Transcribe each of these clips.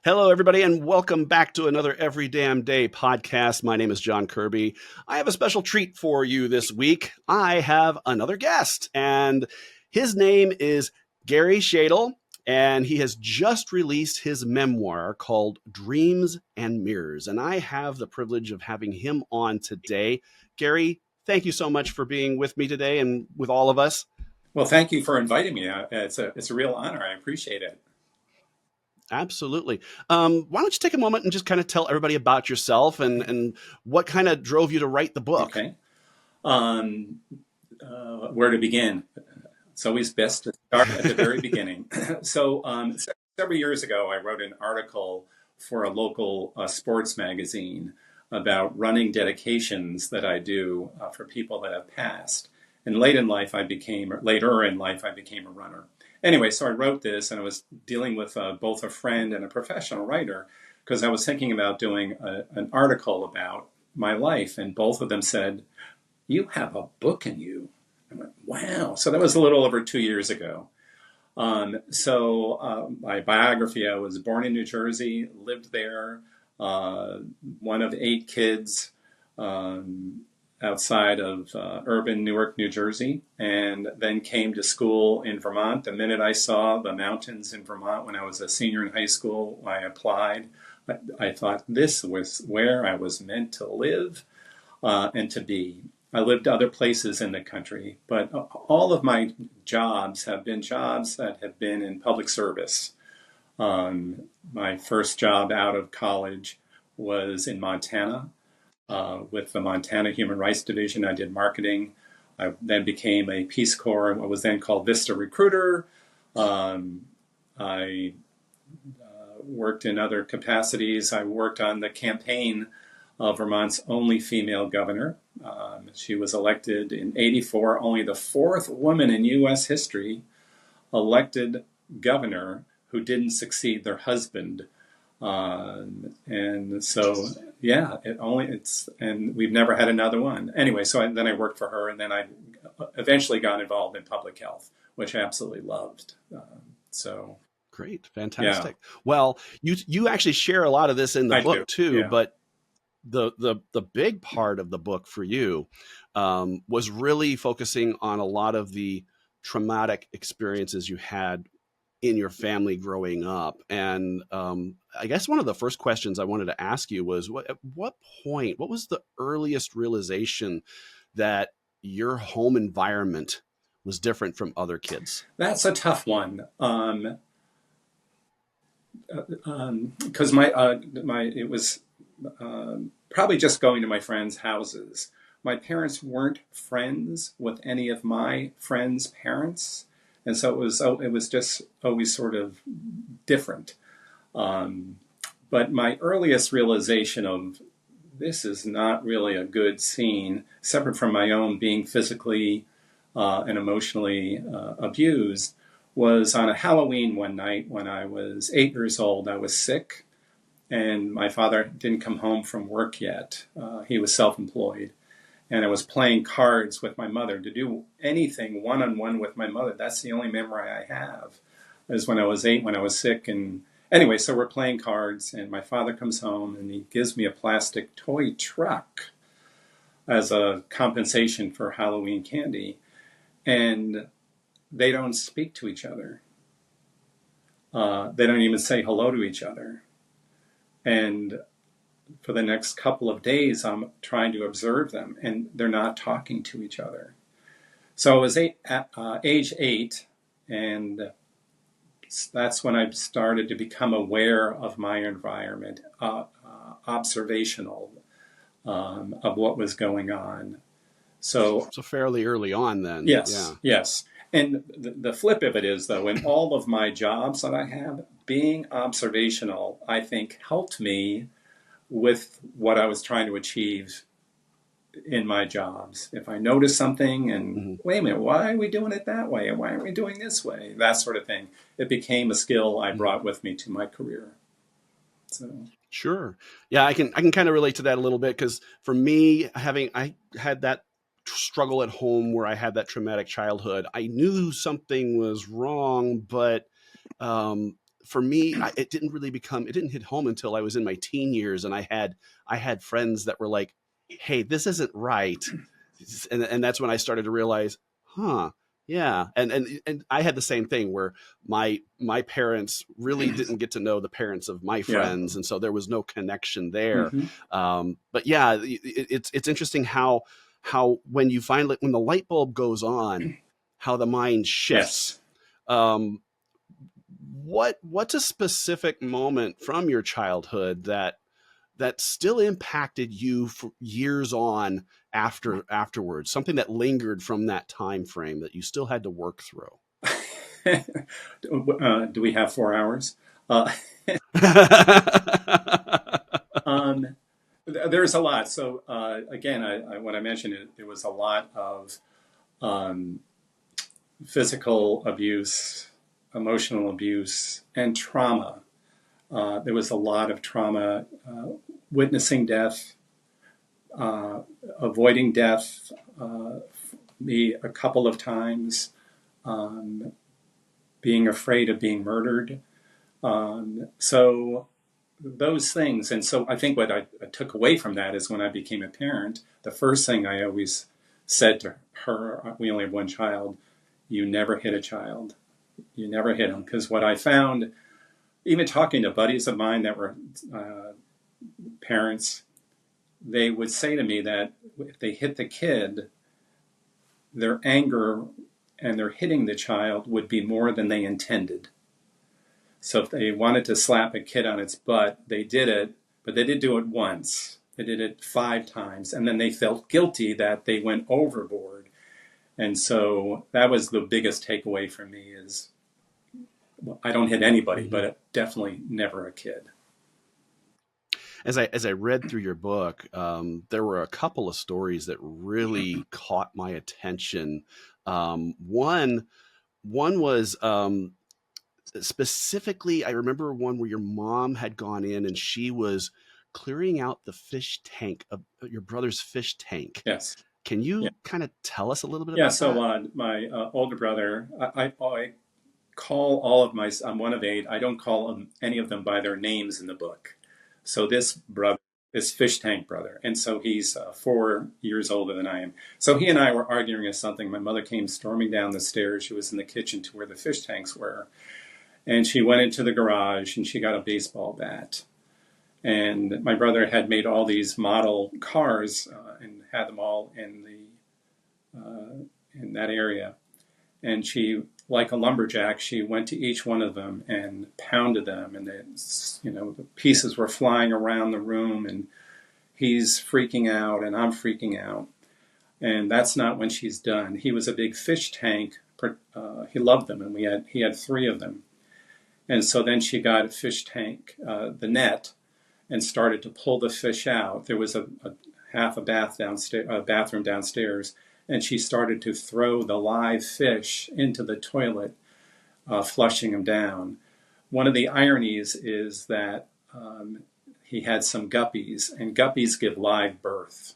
Hello, everybody, and welcome back to another Every Damn Day podcast. My name is John Kirby. I have a special treat for you this week. I have another guest, and his name is Garry Schaedel, and he has just released his memoir called Dreams and Mirrors. And I have the privilege of having him on today. Garry, thank you so much for being with me today and with all of us. Well, thank you for inviting me. It's a real honor. I appreciate it. Absolutely. Why don't you take a moment and just kind of tell everybody about yourself and what kind of drove you to write the book? Okay. Um, where to begin? It's always best to start at the very beginning. Several years ago, I wrote an article for a local sports magazine about running dedications that I do for people that have passed. And later in life, I became a runner. Anyway, so I wrote this, and I was dealing with both a friend and a professional writer because I was thinking about doing an article about my life, and both of them said, "You have a book in you." I went, "Wow!" So that was a little over 2 years ago. My biography: I was born in New Jersey, lived there, one of 8 kids. Outside of urban Newark, New Jersey, and then came to school in Vermont. The minute I saw the mountains in Vermont when I was a senior in high school, I applied. I thought this was where I was meant to live and to be. I lived other places in the country, but all of my jobs have been jobs that have been in public service. My first job out of college was in Montana. With the Montana Human Rights Division, I did marketing. I then became a Peace Corps, what was then called Vista Recruiter. I worked in other capacities. I worked on the campaign of Vermont's only female governor. She was elected in '84, only the 4th woman in U.S. history elected governor who didn't succeed their husband. And we've never had another one. Anyway, then I worked for her, and then I eventually got involved in public health, which I absolutely loved. Great, fantastic. Yeah. Well, you actually share a lot of this in the book too, yeah. But the big part of the book for you was really focusing on a lot of the traumatic experiences you had in your family growing up. And I guess one of the first questions I wanted to ask you was, at what point, what was the earliest realization that your home environment was different from other kids? That's a tough one. Because it was probably just going to my friends' houses. My parents weren't friends with any of my friends' parents. And so it was just always sort of different. But my earliest realization of this is not really a good scene, separate from my own being physically and emotionally abused, was on a Halloween one night when I was 8 years old. I was sick, and my father didn't come home from work yet. He was self-employed. And I was playing cards with my mother. To do anything one-on-one with my mother, that's the only memory I have, is when I was 8, when I was sick. And anyway, so we're playing cards, and my father comes home, and he gives me a plastic toy truck as a compensation for Halloween candy. And they don't speak to each other. They don't even say hello to each other. And for the next couple of days, I'm trying to observe them, and they're not talking to each other. So I was age 8, and that's when I started to become aware of my environment, observational of what was going on. So fairly early on then. Yes, yeah. Yes. And the flip of it is, though, in all of my jobs that I have, being observational, I think, helped me with what I was trying to achieve in my jobs. If I notice something and, wait a minute, why are we doing it that way? And why aren't we doing this way? That sort of thing. It became a skill I brought with me to my career. So. Sure. Yeah, I can kind of relate to that a little bit, because for me, I had that struggle at home where I had that traumatic childhood. I knew something was wrong, but for me, it didn't hit home until I was in my teen years, and I had friends that were like, "Hey, this isn't right," and that's when I started to realize, huh. Yeah, and I had the same thing where my parents really didn't get to know the parents of my friends, and so there was no connection there. But yeah, it's interesting how when you find when the light bulb goes on, how the mind shifts. Yes. What's a specific moment from your childhood that still impacted you for years on afterwards, something that lingered from that time frame that you still had to work through? Do we have 4 hours? There's a lot. So again, when I mentioned it, there was a lot of physical abuse, emotional abuse, and trauma. There was a lot of trauma, witnessing death, avoiding death, me a couple of times, being afraid of being murdered. So those things. And so I think what I took away from that is when I became a parent, the first thing I always said to her, we only have one child, you never hit a child. You never hit them. Because what I found, even talking to buddies of mine that were parents, they would say to me that if they hit the kid, their anger and their hitting the child would be more than they intended. So if they wanted to slap a kid on its butt, they did it, but they did do it once. They did it 5 times, and then they felt guilty that they went overboard. And so that was the biggest takeaway for me is, well, I don't hit anybody, but definitely never a kid. As I read through your book, there were a couple of stories that really caught my attention. One was specifically, I remember one where your mom had gone in and she was clearing out the fish tank of your brother's fish tank. Yes. Can you kind of tell us a little bit about that? So my older brother, I call all of my, I'm one of 8. I don't call any of them by their names in the book. So this brother is fish tank brother. And so he's 4 years older than I am. So he and I were arguing or something. My mother came storming down the stairs. She was in the kitchen to where the fish tanks were. And she went into the garage and she got a baseball bat. And my brother had made all these model cars and had them all in that area. And she, like a lumberjack, she went to each one of them and pounded them. And the pieces were flying around the room. And he's freaking out and I'm freaking out. And that's not when she's done. He was a big fish tank. He loved them, and he had 3 of them. And so then she got a fish tank, the net, and started to pull the fish out. There was a half a bathroom downstairs, and she started to throw the live fish into the toilet, flushing them down. One of the ironies is that he had some guppies, and guppies give live birth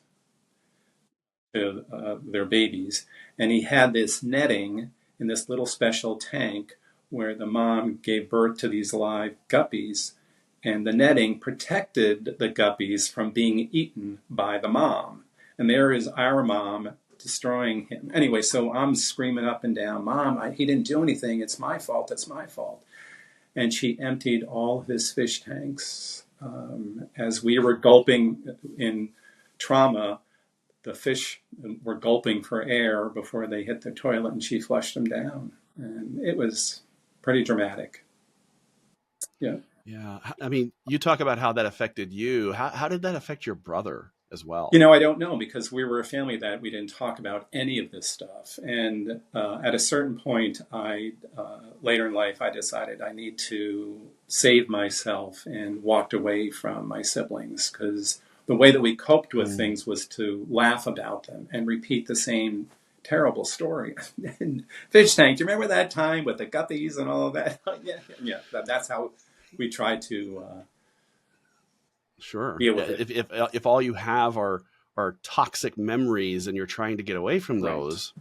to their babies. And he had this netting in this little special tank where the mom gave birth to these live guppies, and the netting protected the guppies from being eaten by the mom. And there is our mom destroying him. Anyway, so I'm screaming up and down, Mom, he didn't do anything. It's my fault. It's my fault. And she emptied all of his fish tanks. As we were gulping in trauma, the fish were gulping for air before they hit the toilet, and she flushed them down. And it was pretty dramatic. Yeah. Yeah. I mean, you talk about how that affected you. How did that affect your brother as well? I don't know, because we were a family that we didn't talk about any of this stuff. And at a certain point, later in life, I decided I need to save myself and walked away from my siblings, because the way that we coped with things was to laugh about them and repeat the same terrible story. And fish tank, do you remember that time with the guppies and all of that? Yeah. That's how we try to deal with it. If all you have are toxic memories and you're trying to get away from those,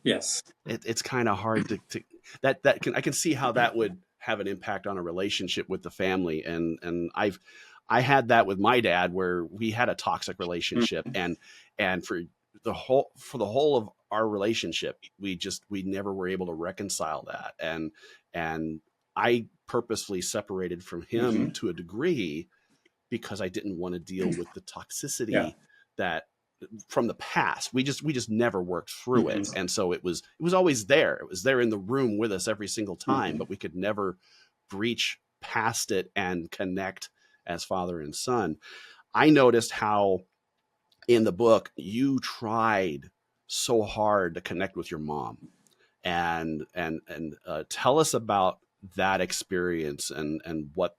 yes, it's kind of hard to I can see how that would have an impact on a relationship with the family. And I had that with my dad, where we had a toxic relationship, and for the whole of our relationship, we never were able to reconcile that. And I purposefully separated from him to a degree because I didn't want to deal with the toxicity that from the past. We just never worked through it. And so it was always there. It was there in the room with us every single time, but we could never breach past it and connect as father and son. I noticed how in the book you tried so hard to connect with your mom, and tell us about that experience and what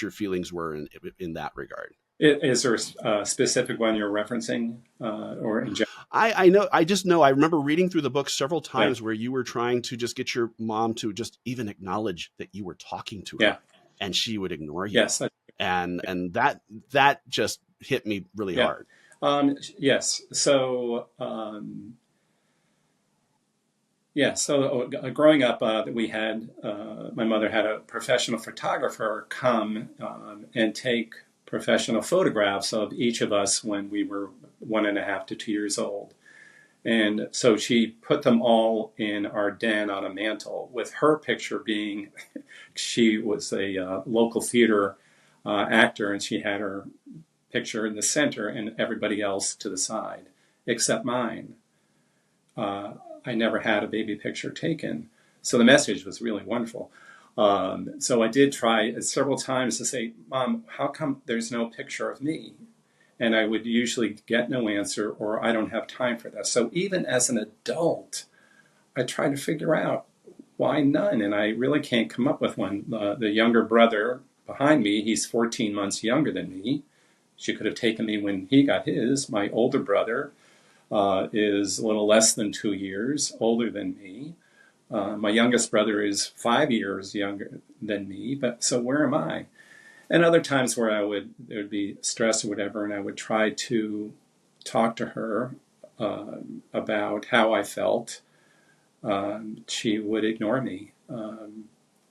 your feelings were in that regard. Is there a specific one you're referencing, or in general? I know. I just know. I remember reading through the book several times where you were trying to just get your mom to just even acknowledge that you were talking to her, and she would ignore you. Yes, and that just hit me really hard. Yes. So. So growing up, we had my mother had a professional photographer come and take professional photographs of each of us when we were 1.5 to 2 years old. And so she put them all in our den on a mantle, with her picture being, she was a local theater actor, and she had her picture in the center and everybody else to the side, except mine. I never had a baby picture taken. So the message was really wonderful. So I did try several times to say, Mom, how come there's no picture of me? And I would usually get no answer, or I don't have time for that. So even as an adult, I tried to figure out why none. And I really can't come up with one. The younger brother behind me, he's 14 months younger than me. She could have taken me when he got his. My older brother is a little less than 2 years older than me. My youngest brother is 5 years younger than me, but so where am I? And other times where there would be stress or whatever, and I would try to talk to her about how I felt. She would ignore me.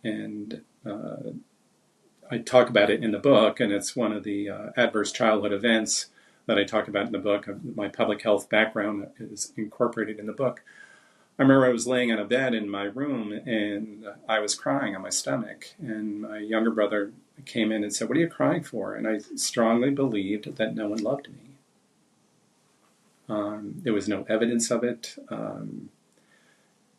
And I talk about it in the book, and it's one of the adverse childhood events that I talk about in the book. My public health background is incorporated in the book. I remember I was laying on a bed in my room, and I was crying on my stomach. And my younger brother came in and said, "What are you crying for?" And I strongly believed that no one loved me. There was no evidence of it.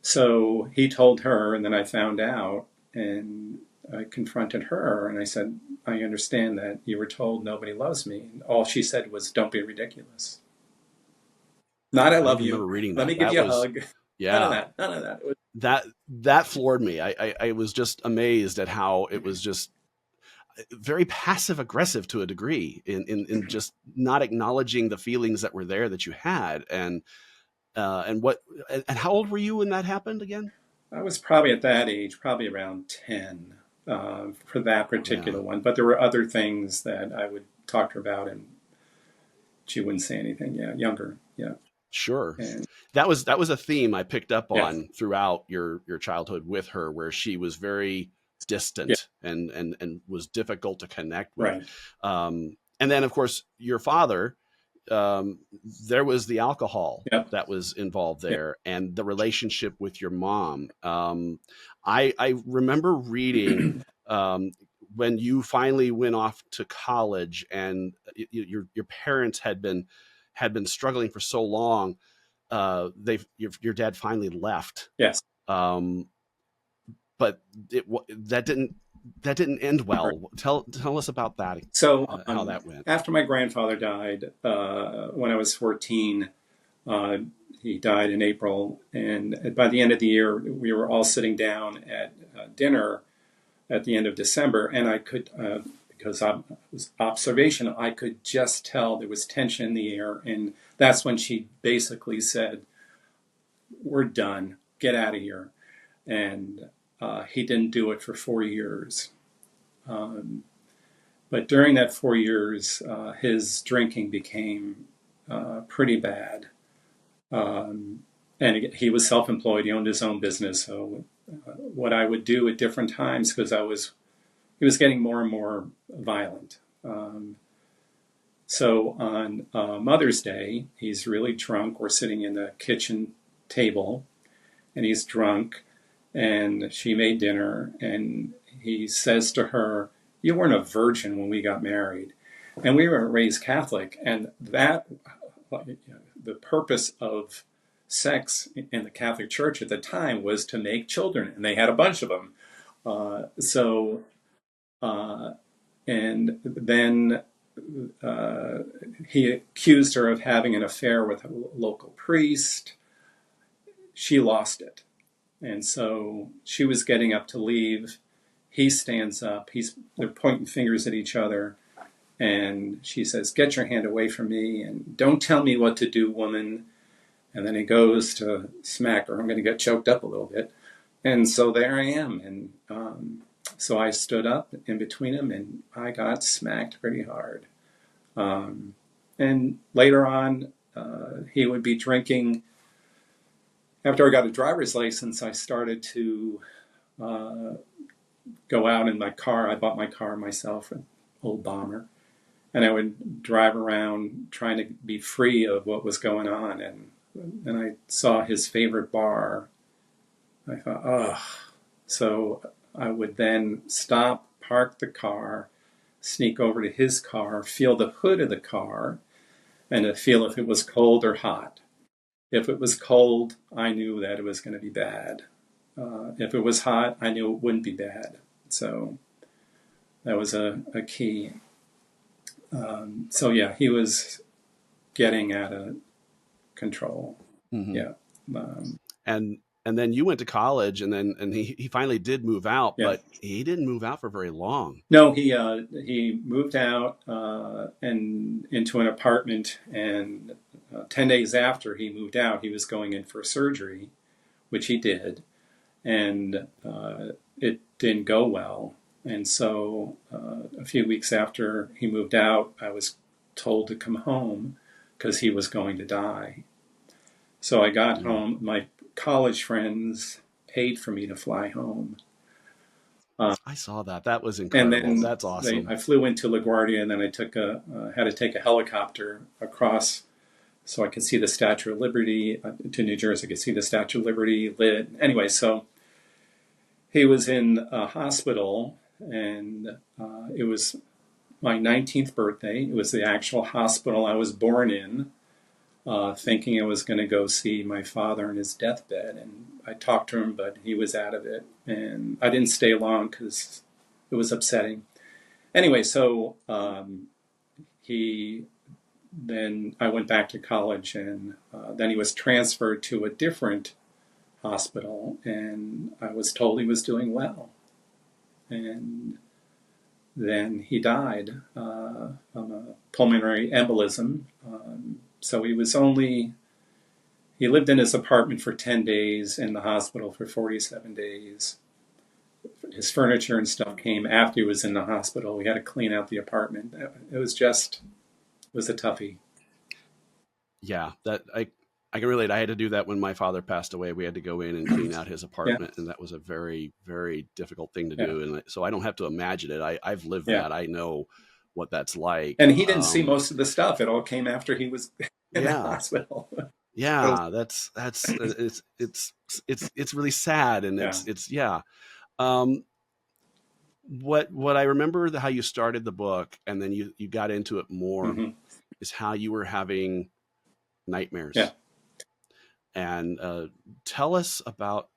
So he told her, and then I found out, and I confronted her, and I said, "I understand that you were told nobody loves me." And all she said was, "Don't be ridiculous." Not "I love you. Let me give you a hug." Yeah. None of that. That floored me. I was just amazed at how it was just very passive aggressive to a degree in just not acknowledging the feelings that were there that you had. And how old were you when that happened again? I was probably at that age, probably around 10 for that particular one. But there were other things that I would talk to her about, and she wouldn't say anything. Yeah, younger. Yeah. Sure. And that was a theme I picked up on throughout your childhood with her, where she was very distant and was difficult to connect with. Right. And then, of course, your father, there was the alcohol that was involved there, and the relationship with your mom. I remember reading when you finally went off to college, and your parents had been struggling for so long. Your dad finally left. Yes. But that didn't end well. Tell us about that. So how that went. After my grandfather died, when I was 14, he died in April, and by the end of the year, we were all sitting down at dinner at the end of December, and I could, because I was observational, I could just tell there was tension in the air, and that's when she basically said, "We're done. Get out of here." And he didn't do it for 4 years. But during that 4 years, his drinking became pretty bad. And he was self-employed. He owned his own business, so what I would do at different times, because he was getting more and more violent. So on Mother's Day, he's really drunk. We're sitting in the kitchen table, and he's drunk, and she made dinner, and he says to her, "You weren't a virgin when we got married." And we were raised Catholic, and that, the purpose of sex in the Catholic Church at the time was to make children, and they had a bunch of them. So, and then he accused her of having an affair with a local priest. She lost it. And so she was getting up to leave. He stands up. They're pointing fingers at each other. And she says, "Get your hand away from me, and don't tell me what to do, woman." And then he goes to smack her. I'm going to get choked up a little bit. And so there I am. And so I stood up in between them, and I got smacked pretty hard. And later on, he would be drinking. After I got a driver's license, I started to go out in my car. I bought my car myself, an old Bomber. And I would drive around trying to be free of what was going on. And I saw his favorite bar. I thought, oh. So I would then stop, park the car, sneak over to his car, feel the hood of the car, and to feel if it was cold or hot. If it was cold, I knew that it was going to be bad. If it was hot, I knew it wouldn't be bad. So that was a key. So yeah, he was getting out of control. Mm-hmm. Yeah. And then you went to college, and he finally did move out, Yeah. but he didn't move out for very long. No, he moved out and into an apartment, and 10 days after he moved out, he was going in for surgery, which he did, and it didn't go well. And so a few weeks after he moved out, I was told to come home because he was going to die. So I got home. My college friends paid for me to fly home. I saw that. That was incredible. And then that's awesome. I flew into LaGuardia, and then I had to take a helicopter across so I could see the Statue of Liberty to New Jersey. I could see the Statue of Liberty lit. Anyway, so he was in a hospital, and it was my 19th birthday. It was the actual hospital I was born in, thinking I was going to go see my father in his deathbed. And I talked to him, but he was out of it. And I didn't stay long because it was upsetting. Anyway, so then I went back to college, and then he was transferred to a different hospital, and I was told he was doing well. And then he died from a pulmonary embolism. So he lived in his apartment for 10 days, in the hospital for 47 days. His furniture and stuff came after he was in the hospital. We had to clean out the apartment. It was a toughie. Yeah, that I can relate. I had to do that when my father passed away. We had to go in and clean out his apartment, and that was a very, very difficult thing to do. And so I don't have to imagine it. I've lived that. I know what that's like. And he didn't see most of the stuff. It all came after he was in the hospital. Yeah, it's really sad, and what I remember how you started the book, and then you got into it more, is how you were having nightmares. Yeah. And tell us about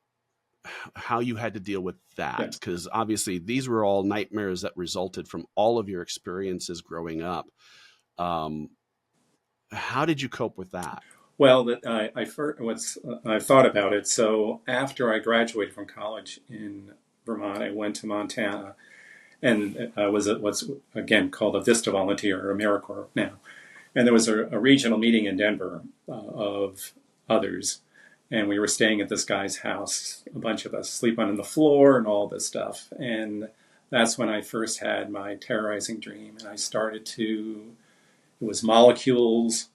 how you had to deal with that, because obviously these were all nightmares that resulted from all of your experiences growing up. How did you cope with that? Well, I thought about it. So after I graduated from college in Vermont, I went to Montana, and I was what's again called a VISTA volunteer, or AmeriCorps now. And there was a regional meeting in Denver of others, and we were staying at this guy's house, a bunch of us, sleep on the floor and all this stuff. And that's when I first had my terrorizing dream, and I started it was molecules,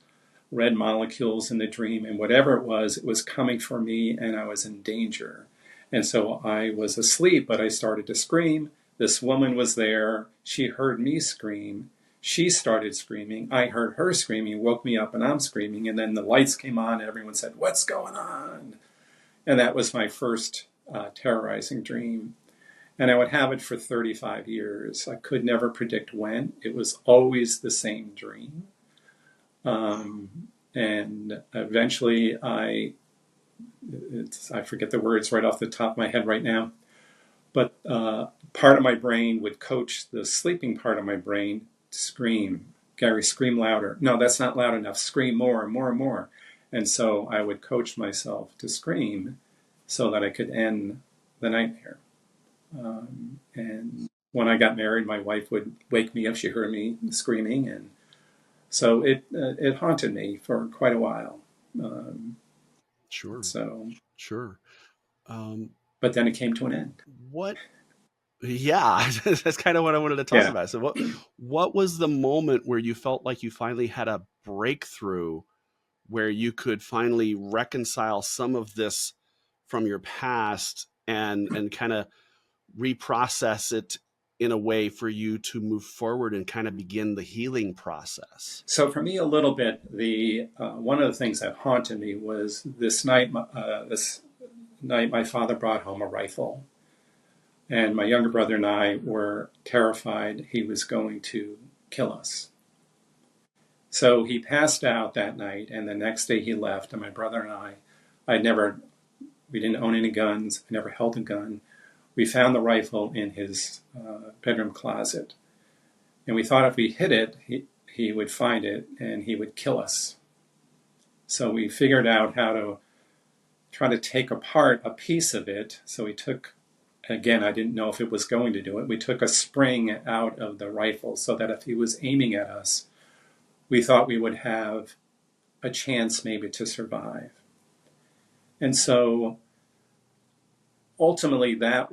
red molecules in the dream, and whatever it was coming for me, and I was in danger. And so I was asleep, but I started to scream. This woman was there. She heard me scream. She started screaming. I heard her screaming, woke me up, and I'm screaming. And then the lights came on, and everyone said, "What's going on?" And that was my first terrorizing dream. And I would have it for 35 years. I could never predict when. It was always the same dream. And eventually I forget the words right off the top of my head right now, but part of my brain would coach the sleeping part of my brain to scream. "Garry, scream louder." "No, that's not loud enough. Scream more and more and more." And so I would coach myself to scream so that I could end the nightmare. And when I got married, my wife would wake me up. She heard me screaming, and so it haunted me for quite a while. Sure. So, sure. But then it came to an end. What? Yeah, that's kind of what I wanted to talk about. So what was the moment where you felt like you finally had a breakthrough, where you could finally reconcile some of this from your past and kind of reprocess it in a way for you to move forward and kind of begin the healing process? So for me, a little bit, the one of the things that haunted me was this night. This night, my father brought home a rifle, and my younger brother and I were terrified he was going to kill us. So he passed out that night, and the next day he left. And my brother and we didn't own any guns. I never held a gun. We found the rifle in his bedroom closet. And we thought if we hid it, he would find it and he would kill us. So we figured out how to try to take apart a piece of it. So we took, again, I didn't know if it was going to do it. We took a spring out of the rifle so that if he was aiming at us, we thought we would have a chance maybe to survive. And so ultimately that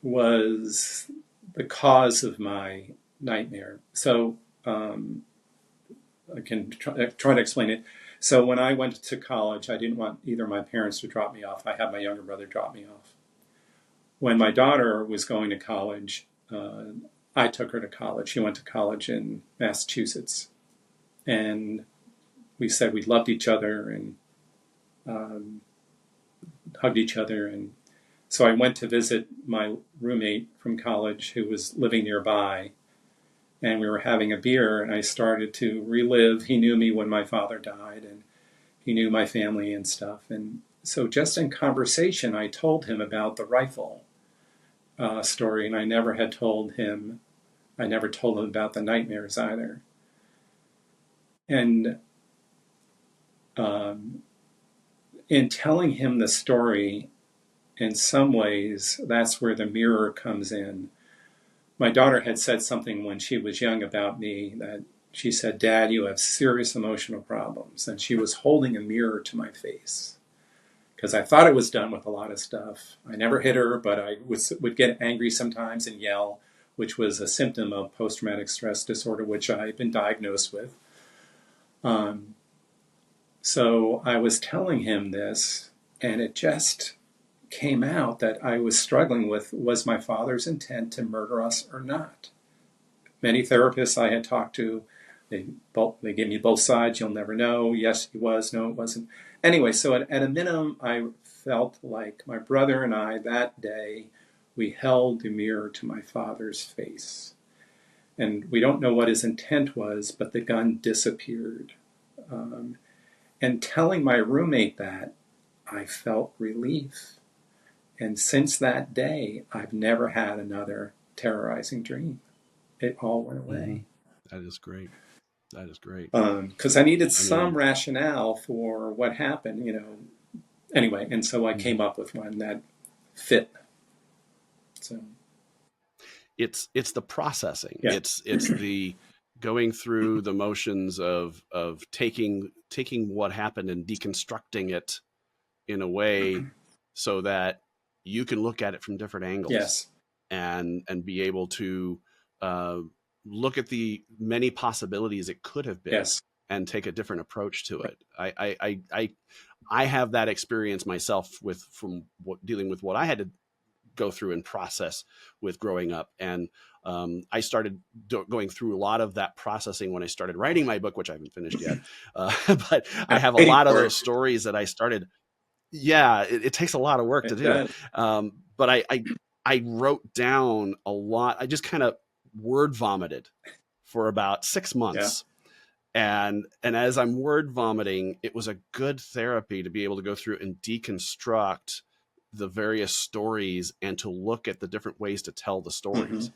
was the cause of my nightmare. So I can try to explain it. So when I went to college, I didn't want either of my parents to drop me off. I had my younger brother drop me off. When my daughter was going to college, I took her to college. She went to college in Massachusetts. And we said we loved each other and hugged each other. And so I went to visit my roommate from college who was living nearby. And we were having a beer, and I started to relive. He knew me when my father died, and he knew my family and stuff. And so just in conversation, I told him about the rifle story, and I never told him about the nightmares either. And in telling him the story, in some ways, that's where the mirror comes in. My daughter had said something when she was young about me, that she said, "Dad, you have serious emotional problems." And she was holding a mirror to my face because I thought I was done with a lot of stuff. I never hit her, but I would get angry sometimes and yell, which was a symptom of post-traumatic stress disorder, which I've been diagnosed with. So I was telling him this, and it just came out that I was struggling with, was my father's intent to murder us or not? Many therapists I had talked to, they gave me both sides. You'll never know. Yes, he was. No, it wasn't. Anyway, so at a minimum, I felt like my brother and I that day, we held the mirror to my father's face. And we don't know what his intent was, but the gun disappeared. And telling my roommate that, I felt relief. And since that day, I've never had another terrorizing dream. It all went away. That is great. That is great. Because I needed some rationale for what happened, Anyway, and so I came up with one that fit. So it's the processing. Yeah. It's the going through the motions of taking what happened and deconstructing it in a way so that you can look at it from different angles. Yes. And be able to look at the many possibilities it could have been. Yes. And take a different approach to it. I have that experience myself dealing with what I had to go through and process with growing up. And I started going through a lot of that processing when I started writing my book, which I haven't finished yet. But I have a lot of those stories that I started. Yeah, it takes a lot of work to do. But I wrote down a lot. I just kind of word vomited for about 6 months. And as I'm word vomiting, it was a good therapy to be able to go through and deconstruct the various stories and to look at the different ways to tell the stories.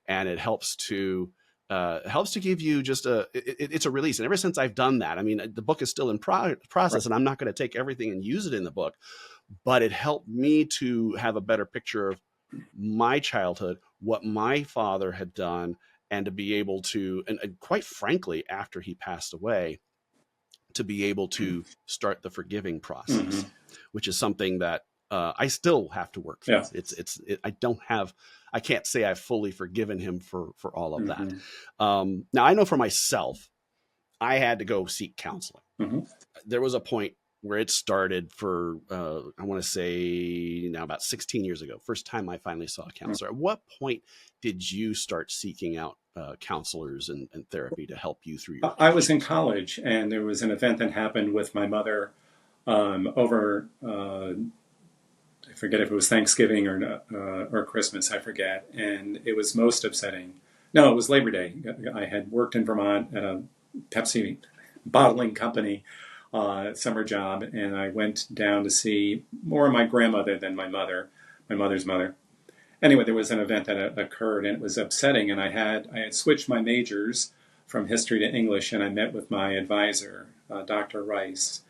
And it helps to give you just it's a release. And ever since I've done that, I mean, the book is still in process, and I'm not going to take everything and use it in the book, but it helped me to have a better picture of my childhood, what my father had done, and to be able to, and quite frankly, after he passed away, to be able to start the forgiving process, which is something that I still have to work through. I can't say I've fully forgiven him for all of that. Now I know for myself, I had to go seek counseling. There was a point where it started for, I want to say now about 16 years ago, first time I finally saw a counselor. At what point did you start seeking out counselors and therapy to help you through your? I was in college, and there was an event that happened with my mother over, I forget if it was Thanksgiving or Christmas, I forget. And it was most upsetting. No, it was Labor Day. I had worked in Vermont at a Pepsi bottling company, summer job, and I went down to see more of my grandmother than my mother's mother. Anyway, there was an event that occurred, and it was upsetting. And I had switched my majors from history to English, and I met with my advisor, Dr. Rice,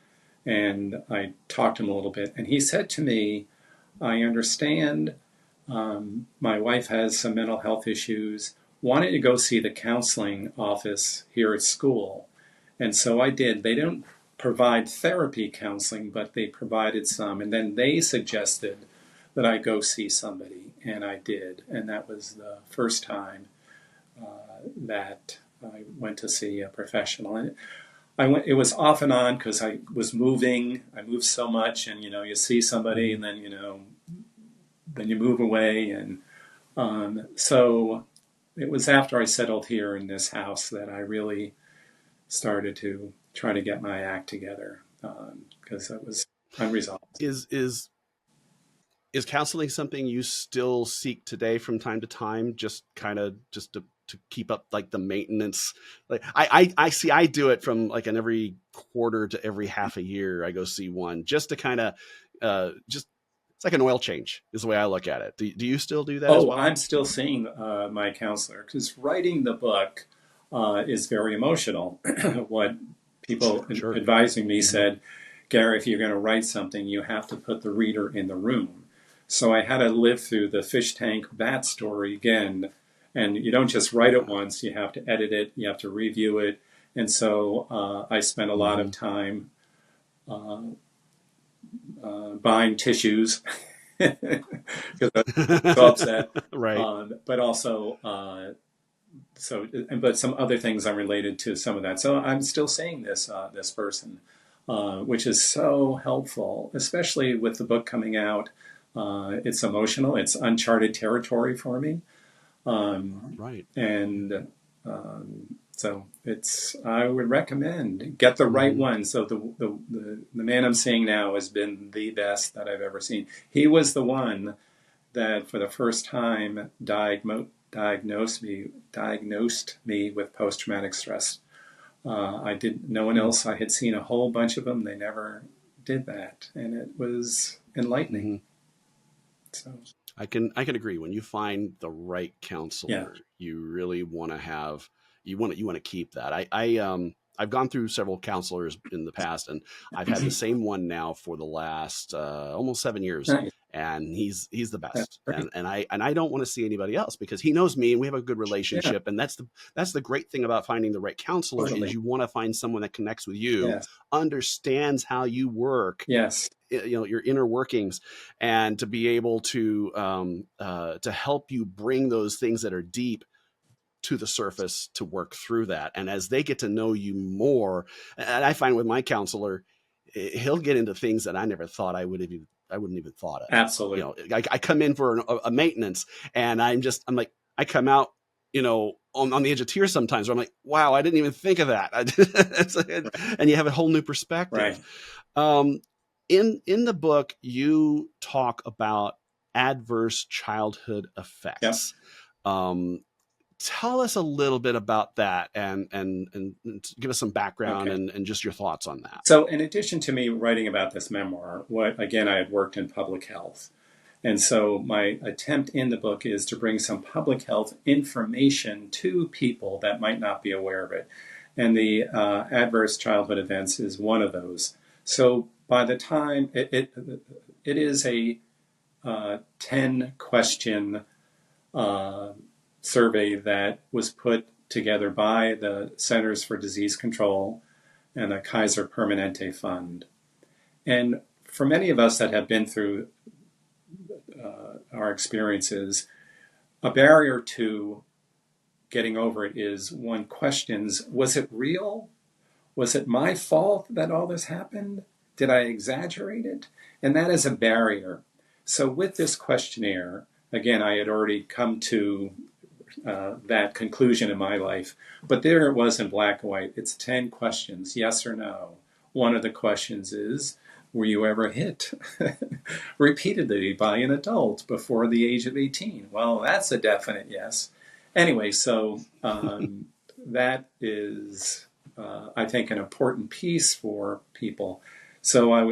and I talked to him a little bit. And he said to me, I understand my wife has some mental health issues. Why don't you go see the counseling office here at school? And so I did. They don't provide therapy counseling, but they provided some. And then they suggested that I go see somebody, and I did. And that was the first time that I went to see a professional. And it was off and on because I was moving. I moved so much, and you see somebody, and then then you move away, and so it was after I settled here in this house that I really started to try to get my act together because it was unresolved. Is counseling something you still seek today from time to time? Just to keep up like the maintenance. Like I see, I do it from like an every quarter to every half a year. I go see one just to kind of it's like an oil change is the way I look at it. Do you still do that? Oh, as well? I'm still seeing my counselor because writing the book is very emotional. What people advising me said, Garry, if you're going to write something, you have to put the reader in the room. So I had to live through the fish tank bat story again. And you don't just write it once, you have to edit it, you have to review it. And so I spent a lot of time buying tissues because I was so upset. Right. But also, but some other things are related to some of that. So I'm still seeing this person, which is so helpful, especially with the book coming out. It's emotional. It's uncharted territory for me. Right. And so I would recommend get the right one. So the man I'm seeing now has been the best that I've ever seen. He was the one that for the first time diagnosed me with post-traumatic stress. No one else. I had seen a whole bunch of them. They never did that. And it was enlightening. So I can agree. When you find the right counselor, you really want to have, you want to keep that. I've gone through several counselors in the past, and I've had the same one now for the last almost 7 years. Nice. And he's the best. And I don't want to see anybody else because he knows me and we have a good relationship. Yeah. And that's the great thing about finding the right counselor is you want to find someone that connects with you, understands how you work. Yes. Your inner workings, and to be able to help you bring those things that are deep to the surface to work through that. And as they get to know you more, and I find with my counselor, he'll get into things that I never thought I wouldn't even thought of. Absolutely. You know, I come in for a maintenance, and I'm like, I come out, you know, on the edge of tears sometimes, where I'm like, wow, I didn't even think of that. And you have a whole new perspective. Right. In the book, you talk about adverse childhood effects. Yep. Tell us a little bit about that, and give us some background, Okay. and just your thoughts on that. So in addition to me writing about this memoir, I had worked in public health. And so my attempt in the book is to bring some public health information to people that might not be aware of it. And the adverse childhood events is one of those. So by the time it is a 10-question survey that was put together by the Centers for Disease Control and the Kaiser Permanente Fund. And for many of us that have been through our experiences, a barrier to getting over it is one questions, was it real? Was it my fault that all this happened? Did I exaggerate it? And that is a barrier. So with this questionnaire, again, I had already come to that conclusion in my life, but there it was in black and white. It's 10 questions, yes or no. One of the questions is, were you ever hit repeatedly by an adult before the age of 18? Well, that's a definite yes. Anyway, so that is, I think, an important piece for people. So I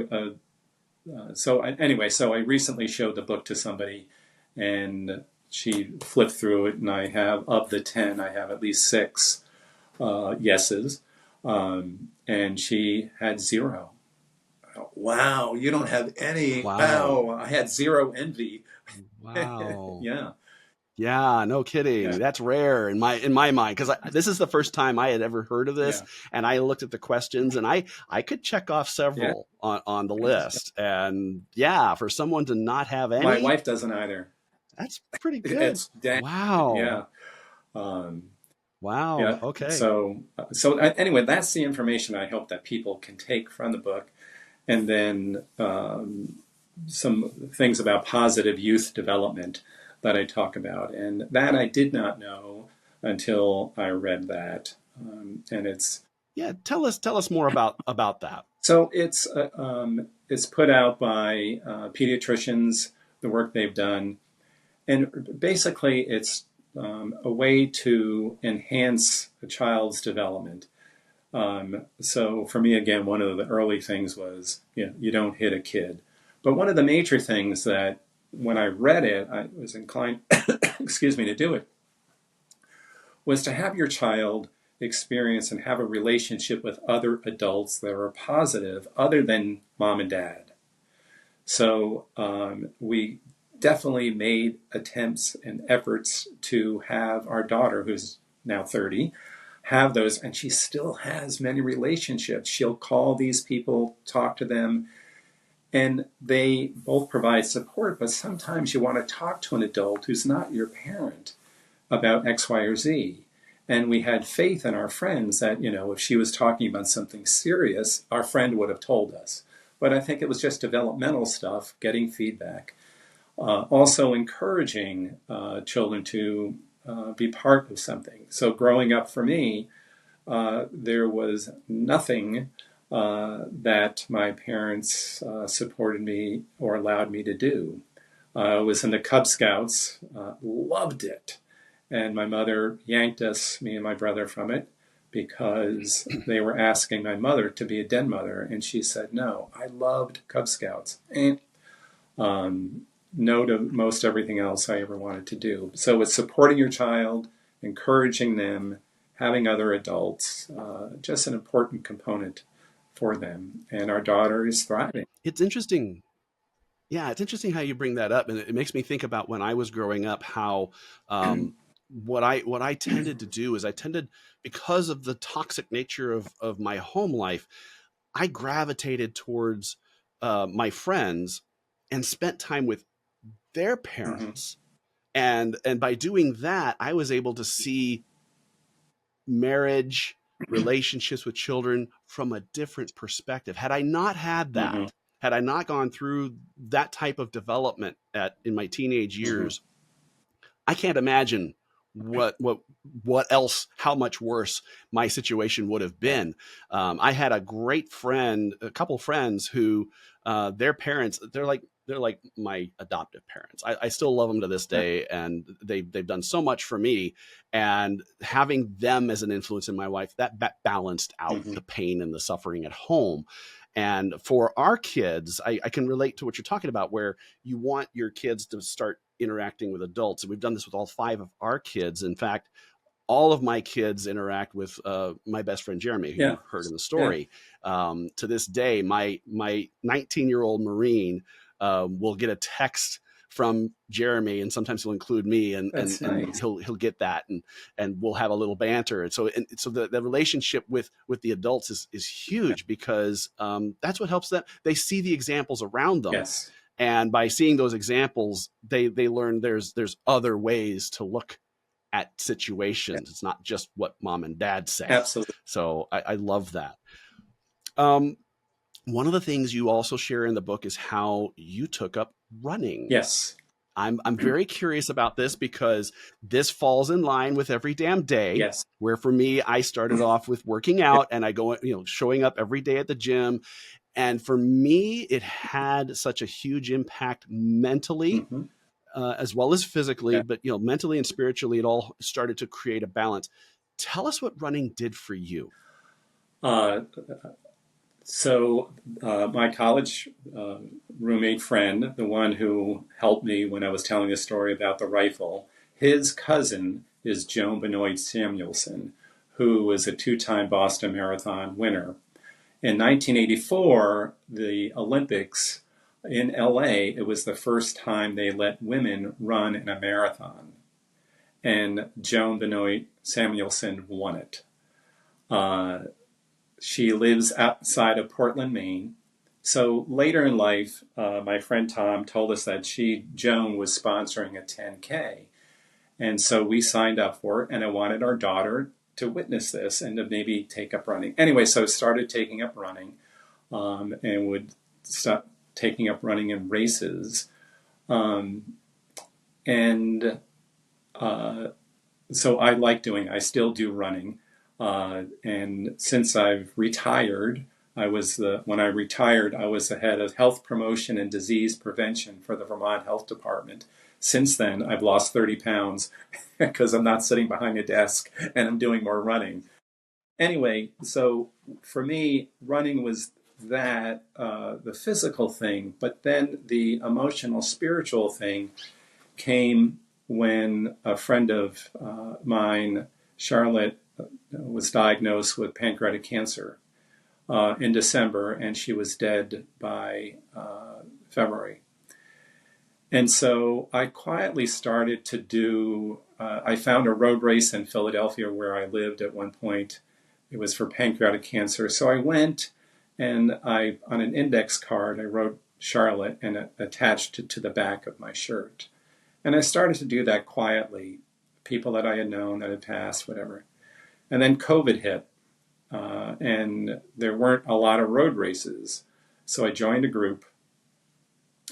recently showed the book to somebody, and she flipped through it, and I have, of the 10, I have at least 6 yeses, and she had 0. Wow, you don't have any. Wow, I had 0 envy. Wow. Yeah. Yeah, no kidding. Yeah. That's rare in my mind, because this is the first time I had ever heard of this, and I looked at the questions, and I could check off several on the list, and for someone to not have any, my wife doesn't either. That's pretty good. Wow. Yeah. Wow. Yeah. Okay. So anyway, that's the information I hope that people can take from the book, and then some things about positive youth development that I talk about, and that I did not know until I read that, and it's tell us more about that. So it's put out by pediatricians, the work they've done, and basically it's a way to enhance a child's development. So for me, again, one of the early things was, you don't hit a kid. But one of the major things that when I read it, I was inclined, to do it, was to have your child experience and have a relationship with other adults that are positive other than mom and dad. So we definitely made attempts and efforts to have our daughter, who's now 30, have those, and she still has many relationships. She'll call these people, talk to them, and they both provide support, but sometimes you want to talk to an adult who's not your parent about X, Y, or Z. And we had faith in our friends that, if she was talking about something serious, our friend would have told us. But I think it was just developmental stuff, getting feedback. Also encouraging children to be part of something. So growing up for me, there was nothing that my parents supported me or allowed me to do. I was in the Cub Scouts, loved it. And my mother yanked us, me and my brother, from it because they were asking my mother to be a den mother. And she said, no, I loved Cub Scouts. No to most everything else I ever wanted to do. So it's supporting your child, encouraging them, having other adults, just an important component for them. And our daughter is thriving. It's interesting. Yeah, it's interesting how you bring that up. And it makes me think about when I was growing up, how what I tended to do is because of the toxic nature of my home life, I gravitated towards my friends and spent time with their parents. And by doing that, I was able to see marriage relationships with children from a different perspective. Had I not had that, had I not gone through that type of development in my teenage years, I can't imagine what else, how much worse my situation would have been. I had a couple friends who, their parents, they're like my adoptive parents. I still love them to this day, and they've done so much for me. And having them as an influence in my life, that balanced out the pain and the suffering at home. And for our kids, I can relate to what you're talking about, where you want your kids to start interacting with adults. And we've done this with all 5 of our kids. In fact, all of my kids interact with my best friend, Jeremy, who you heard in the story. To this day, my 19-year-old Marine will get a text from Jeremy, and sometimes he'll include me, and he'll get that, and we'll have a little banter. And so the relationship with the adults is huge, because that's what helps them. They see the examples around them. Yes. And by seeing those examples, they learn there's other ways to look at situations. It's not just what mom and dad say. Absolutely. So I love that. One of the things you also share in the book is how you took up running. Yes. I'm very curious about this, because this falls in line with Every Damn Day. Yes. Where for me, I started off with working out, and I go, showing up every day at the gym. And for me, it had such a huge impact mentally, as well as physically, but mentally and spiritually, it all started to create a balance. Tell us what running did for you. So my college roommate friend, the one who helped me when I was telling the story about the rifle, his cousin is Joan Benoit Samuelson, who was a 2-time Boston Marathon winner. In 1984, the Olympics in LA, it was the first time they let women run in a marathon. And Joan Benoit Samuelson won it. She lives outside of Portland, Maine. So later in life, my friend Tom told us that Joan was sponsoring a 10K. And so we signed up for it, and I wanted our daughter to witness this and to maybe take up running. Anyway, so I started taking up running, and would start taking up running in races. So I still do running. And since I've retired, when I retired, I was the head of health promotion and disease prevention for the Vermont Health Department. Since then, I've lost 30 pounds because I'm not sitting behind a desk and I'm doing more running. Anyway, so for me, running was the physical thing, but then the emotional, spiritual thing came when a friend of mine, Charlotte, was diagnosed with pancreatic cancer in December, and she was dead by February. And so I quietly started to do, I found a road race in Philadelphia where I lived at one point. It was for pancreatic cancer. So I went, and on an index card, I wrote Charlotte and attached it to the back of my shirt. And I started to do that quietly, people that I had known that had passed, whatever. And then COVID hit, and there weren't a lot of road races. So I joined a group,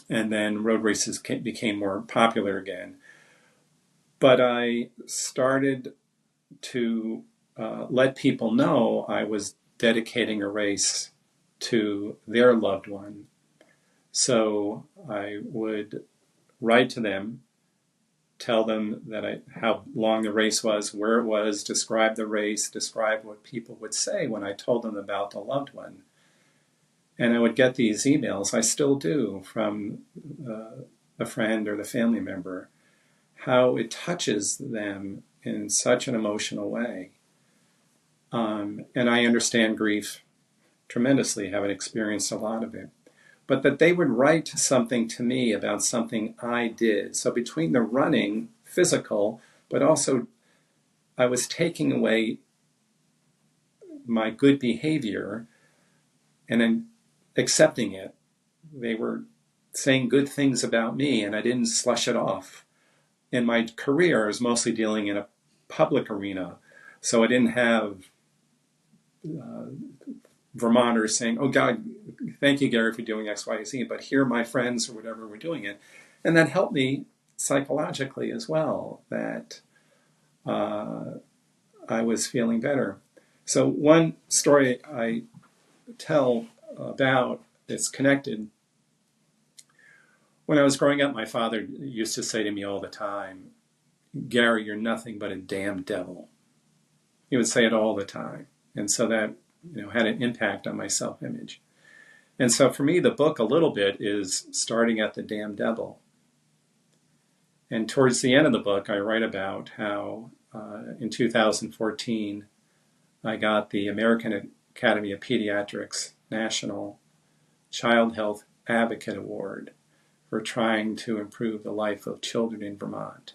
and then road races became more popular again. But I started to let people know I was dedicating a race to their loved one. So I would write to them, tell them how long the race was, where it was, describe the race, describe what people would say when I told them about the loved one. And I would get these emails, I still do, from a friend or the family member, how it touches them in such an emotional way. And I understand grief tremendously, having experienced a lot of it. But that they would write something to me about something I did. So between the running, physical, but also I was taking away my good behavior and then accepting it. They were saying good things about me, and I didn't slush it off. In my career, I was mostly dealing in a public arena, so I didn't have Vermonters saying, "Oh God, thank you, Gary, for doing X, Y, Z," but here my friends or whatever were doing it, and that helped me psychologically as well. That I was feeling better. So one story I tell about that's connected. When I was growing up, my father used to say to me all the time, "Gary, you're nothing but a damn devil." He would say it all the time, and so that had an impact on my self-image. And so for me, the book a little bit is starting at the damn devil. And towards the end of the book, I write about how in 2014, I got the American Academy of Pediatrics National Child Health Advocate Award for trying to improve the life of children in Vermont.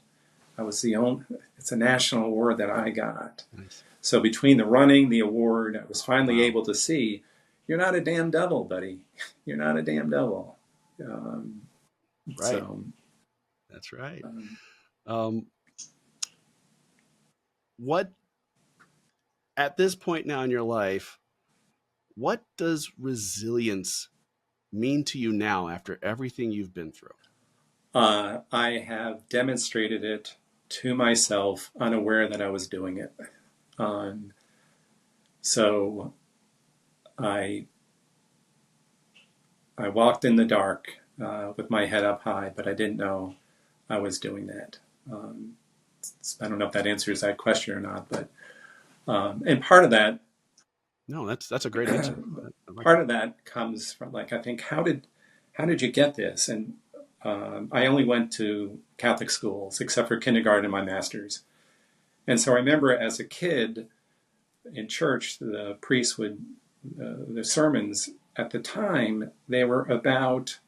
It's a national award that I got. Nice. So between the running, the award, I was finally able to see, you're not a damn devil, buddy. You're not a damn devil. Right. So, that's right. What, at this point now in your life, what does resilience mean to you now after everything you've been through? I have demonstrated it to myself, unaware that I was doing it. So I walked in the dark with my head up high, but I didn't know I was doing that. I don't know if that answers that question or not, but and part of that. No, that's a great answer. Part of that comes from I think how did you get this? And I only went to Catholic schools except for kindergarten and my master's, and so I remember as a kid in church, the priest would the sermons at the time, they were about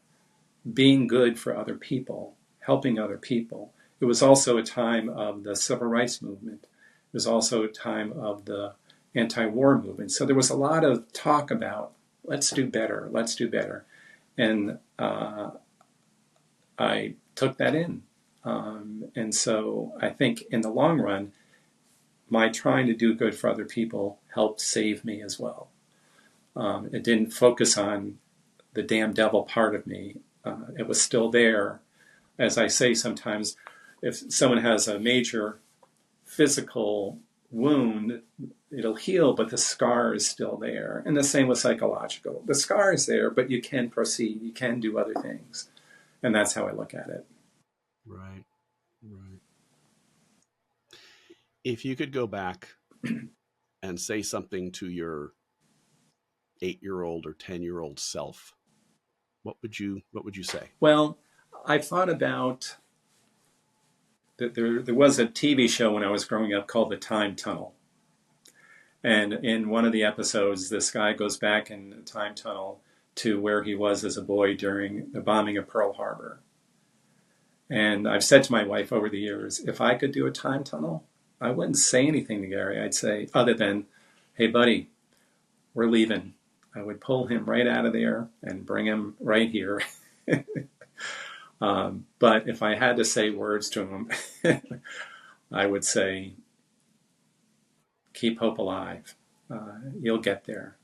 being good for other people, helping other people. It was also a time of the civil rights movement. It was also a time of the anti-war movement. So there was a lot of talk about, let's do better. And I took that in. And so I think in the long run, my trying to do good for other people helped save me as well. It didn't focus on the damn devil part of me. It was still there. As I say sometimes, if someone has a major physical wound, it'll heal, but the scar is still there. And the same with psychological. The scar is there, but you can proceed. You can do other things. And that's how I look at it. Right. If you could go back and say something to your 8-year-old or 10-year-old self, what would you say? Well, I thought about that there was a TV show when I was growing up called The Time Tunnel. And in one of the episodes, this guy goes back in the time tunnel to where he was as a boy during the bombing of Pearl Harbor. And I've said to my wife over the years, if I could do a time tunnel, I wouldn't say anything to Gary. I'd say, other than, hey, buddy, we're leaving. I would pull him right out of there and bring him right here. But if I had to say words to him, I would say, keep hope alive. You'll get there.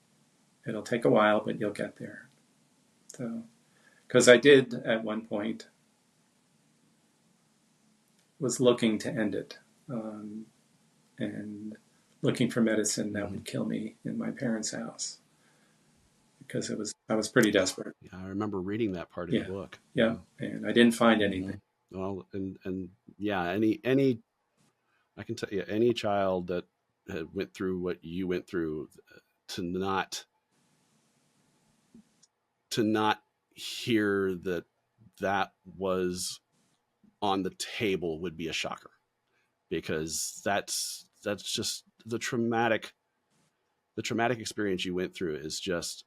It'll take a while, but you'll get there. So, because I did at one point was looking to end it, and looking for medicine that would kill me in my parents' house, because I was pretty desperate. Yeah, I remember reading that part of the book. Yeah, and I didn't find anything. Well, and yeah, any I can tell you, any child that went through what you went through, to not hear that was on the table would be a shocker, because that's just the traumatic experience you went through is just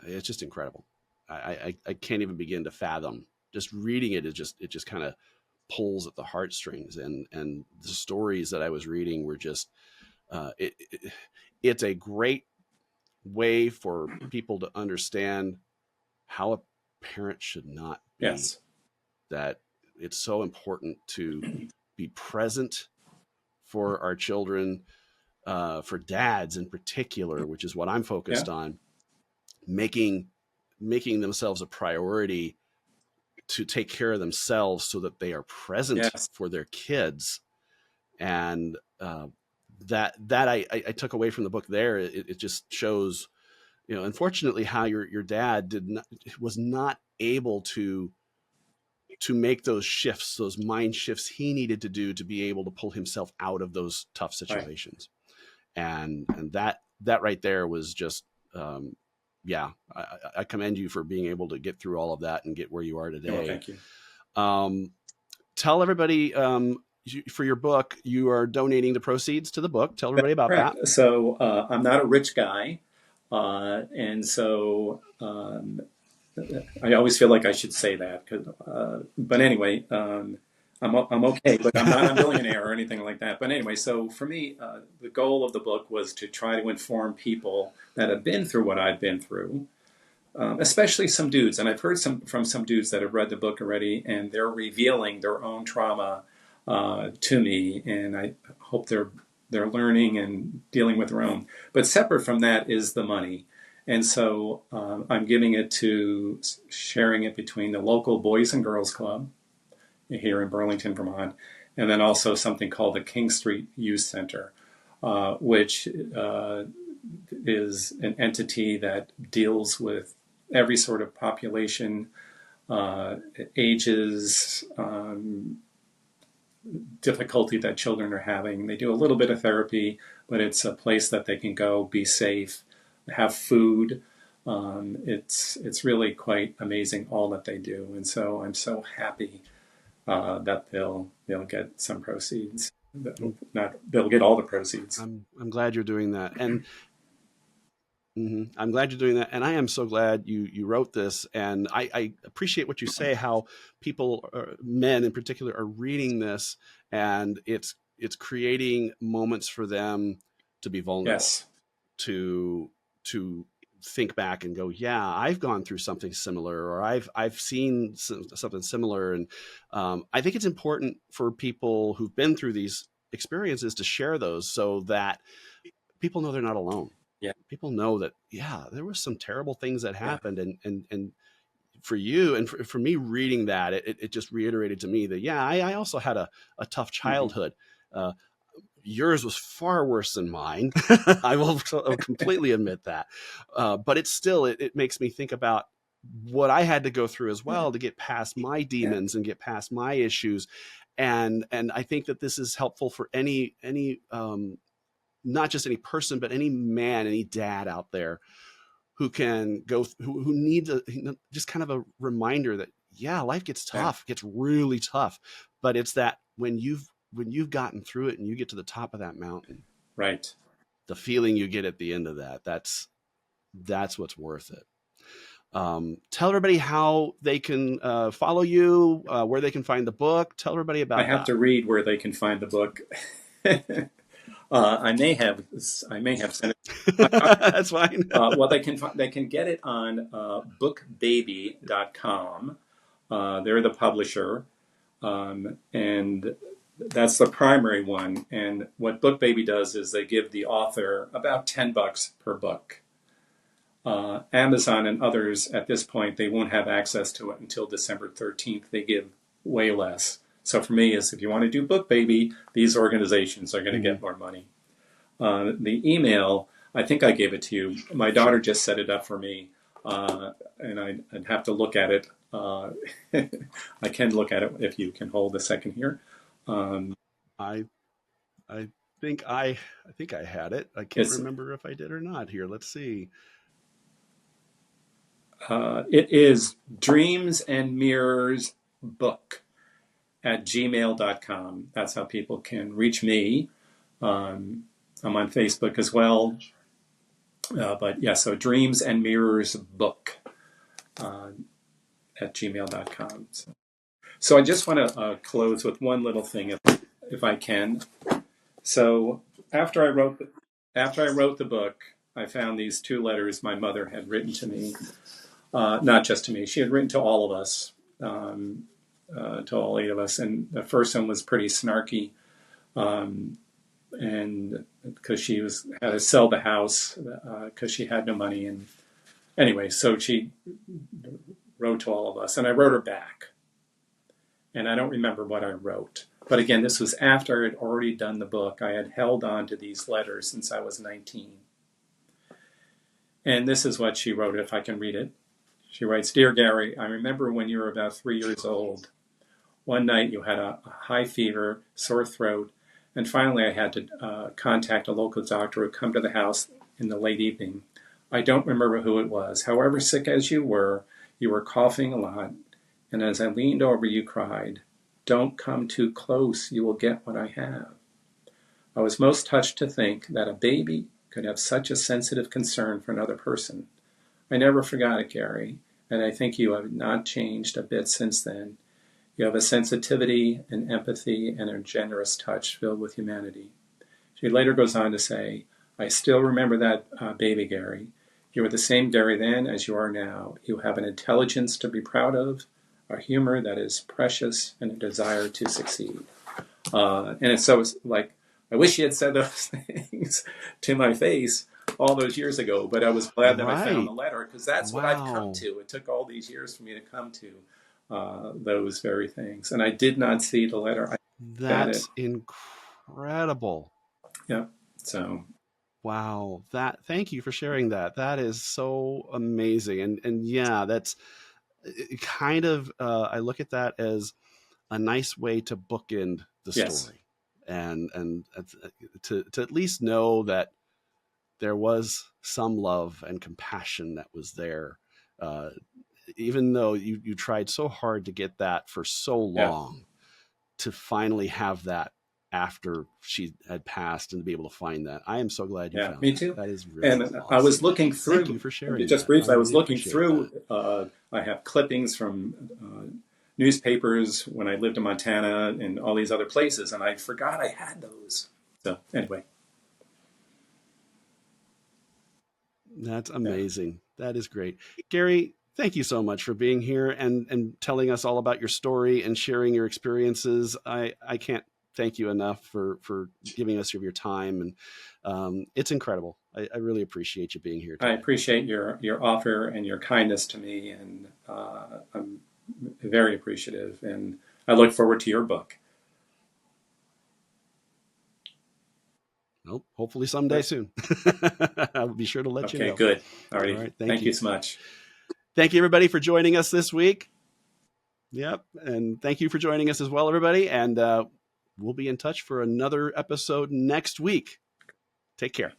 it's just incredible. I can't even begin to fathom. Just reading it, it just kind of pulls at the heartstrings, and the stories that I was reading were just it's a great way for people to understand how a parent should not be. Yes. That it's so important to be present for our children, for dads in particular, which is what I'm focused Yeah. on, making themselves a priority to take care of themselves so that they are present Yes. for their kids. And that I took away from the book there. It just shows, unfortunately, how your dad was not able to make those shifts, those mind shifts he needed to do to be able to pull himself out of those tough Right. situations. And that right there was just, yeah, I commend you for being able to get through all of that and get where you are Well, today. thank you. Tell everybody, for your book, you are donating the proceeds to the book. Tell everybody about Correct. that. So I'm not a rich guy, and so I always feel like I should say that. But anyway, I'm okay, but I'm not a millionaire or anything like that. But anyway, so for me, the goal of the book was to try to inform people that have been through what I've been through, especially some dudes. And I've heard from some dudes that have read the book already, and they're revealing their own trauma to me, and I hope they're learning and dealing with their own. But separate from that is the money. And so I'm giving it to sharing it between the local Boys and Girls Club here in Burlington, Vermont, and then also something called the King Street Youth Center, which is an entity that deals with every sort of population, ages, difficulty that children are having. They do a little bit of therapy, but it's a place that they can go, be safe, have food. It's really quite amazing all that they do, and so I'm so happy that they'll get some proceeds. They'll get all the proceeds. I'm glad you're doing that, and I'm glad you're doing that, and I am so glad you wrote this. And I appreciate what you say, how people, men in particular, are reading this, and it's creating moments for them to be vulnerable, Yes, to think back and go, yeah, I've gone through something similar, or I've seen something similar. And I think it's important for people who've been through these experiences to share those, so that people know they're not alone. yeah, People know that, yeah, there was some terrible things that yeah, happened. And for you and for me reading that, it just reiterated to me that, yeah, I also had a tough hmm childhood. Yours was far worse than mine. I will completely admit that. But it's still, it makes me think about what I had to go through as yeah, well to get past my yeah, demons and get past my issues. And I think that this is helpful for any not just any person, but any man, any dad out there who can go, who needs just kind of a reminder that, yeah, life gets yeah. tough, gets really tough. But it's that when you've gotten through it and you get to the top of that mountain, Right. the feeling you get at the end of that's what's worth it. Tell everybody how they can follow you, where they can find the book. Tell everybody I about have that. to read where they can find the book. I may have sent it. That's fine. Well, they can get it on bookbaby.com. They're the publisher, and that's the primary one. And what BookBaby does is they give the author about $10 per book. Amazon and others at this point, they won't have access to it until December 13th. They give way less. So for me, is if you want to do BookBaby, these organizations are going to get more money. The email, I think I gave it to you. My daughter just set it up for me, and I'd have to look at it. I can look at it if you can hold a second here. I I I think I had it. I can't remember if I did or not. Here, let's see. It is Dreams and Mirrors Book at gmail.com. That's how people can reach me. I'm on Facebook as well. But yeah, so Dreams and Mirrors Book at gmail.com. So I just want to close with one little thing, if I can. So after I wrote the book, I found these 2 letters my mother had written to me. Not just to me, she had written to all of us, to all 8 of us. And the first one was pretty snarky. and because she had to sell the house because she had no money. And anyway, so she wrote to all of us, and I wrote her back. And I don't remember what I wrote. But again, this was after I had already done the book. I had held on to these letters since I was 19. And this is what she wrote, if I can read it. She writes, "Dear Garry, I remember when you were about 3 years old. One night you had a high fever, sore throat, and finally I had to contact a local doctor who come to the house in the late evening. I don't remember who it was. However sick as you were coughing a lot, and as I leaned over, you cried, 'Don't come too close, you will get what I have.' I was most touched to think that a baby could have such a sensitive concern for another person. I never forgot it, Garry, and I think you have not changed a bit since then. You have a sensitivity, an empathy, and a generous touch filled with humanity." She later goes on to say, "I still remember that baby, Garry. You were the same Garry then as you are now. You have an intelligence to be proud of, a humor that is precious, and a desire to succeed." And it's so like, I wish she had said those things to my face all those years ago, but I was glad that I found the letter, because that's what I've come to. It took all these years for me to come to those very things. And I did not see the letter. That's incredible. Yeah. So. Wow. Thank you for sharing that. That is so amazing. And yeah, that's kind of, I look at that as a nice way to bookend the story, and to at least know that there was some love and compassion that was there, even though you tried so hard to get that for so long, to finally have that after she had passed and to be able to find that. I am so glad you found me too. That is really awesome. I was looking through. Thank you for sharing. Just briefly, I was looking through. I have clippings from newspapers when I lived in Montana and all these other places, and I forgot I had those. So anyway. That's amazing. Yeah. That is great. Garry, thank you so much for being here and telling us all about your story and sharing your experiences. I can't thank you enough for giving us your time. And it's incredible. I really appreciate you being here today. I appreciate your offer and your kindness to me. And I'm very appreciative. And I look forward to your book. Nope. Hopefully someday soon. I'll be sure to let you know. Okay, good. All right. Thank you so much. Thank you, everybody, for joining us this week. Yep. And thank you for joining us as well, everybody. And we'll be in touch for another episode next week. Take care.